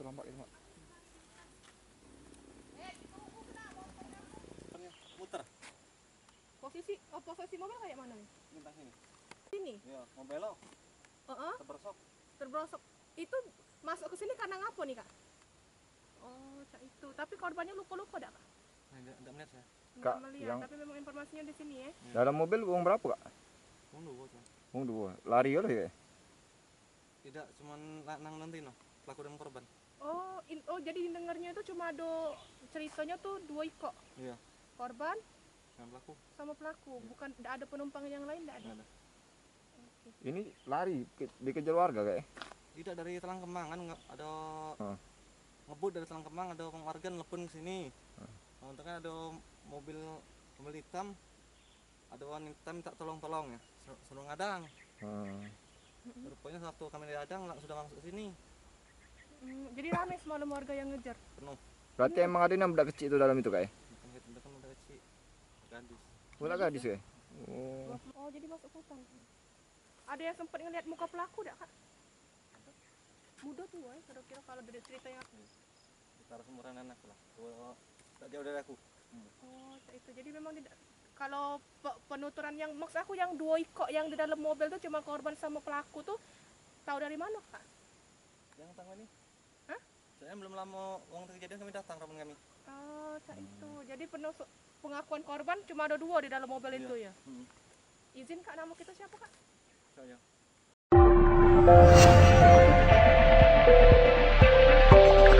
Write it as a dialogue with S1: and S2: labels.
S1: terlambat itu, Mak.
S2: Muter.
S3: Posisi mobil kayak mana nih?
S2: Bintang sini.
S3: Sini.
S2: Iya, mau belok. Terbersok.
S3: Terbrosok. Itu masuk ke sini karena ngapa nih, Kak? Oh, cak itu. Tapi korbannya lupa-lupa dak, Kak?
S2: Enggak melihat saya.
S3: Nggak
S1: Kak,
S3: melihat,
S1: yang-
S3: tapi memang informasinya di sini ya.
S1: Dalam mobil uang berapa, Kak?
S2: Dua tuh.
S1: Uang 2. Lari ya ya?
S2: Tidak, cuman nang nanti no. Pelaku dan korban.
S3: Oh, jadi dengarnya itu cuma ada ceritanya tuh 2 iko.
S2: Iya.
S3: Korban
S2: Yang pelaku.
S3: sama pelaku, bukan nggak ada penumpang yang lain, nggak ada.
S2: Nggak ada.
S1: Ini lari dikejar warga kayak.
S2: Tidak dari Telang Kemang kan nggak ada ngebut dari Telang Kemang, ada warga nelpon ke sini. Untuk kan ada mobil hitam, ada wanita minta tolong ya, suruh ngadang. Rupanya satu kami ngadang sudah masuk ke sini.
S3: Jadi ramai semalam warga yang ngejar.
S2: Penuh.
S1: Berarti emang ada yang budak kecil itu dalam itu kayak.
S2: Kan udah kecil, gadis.
S1: Budak gadis kayak. Oh.
S3: Oh, jadi masuk hutan. Ada yang sempat ngeliat muka pelaku dak, Kak? Muda tuh, kira-kira kalau dari cerita yang aku.
S2: Sekitar seumuran anak lah. Tak jauh dari aku.
S3: Oh, itu. Jadi memang tidak, kalau penuturan yang maksud aku yang 2 iko yang di dalam mobil tuh cuma korban sama pelaku tuh tahu dari mana, Kak?
S2: Jangan tanggung ini.
S3: Hah?
S2: Saya belum lama uang kejadian kami datang rombongan kami.
S3: Oh, itu. Jadi pengakuan korban cuma ada 2 di dalam mobil itu ya. Izin, Kak, nama kita siapa, Kak?
S2: Saya.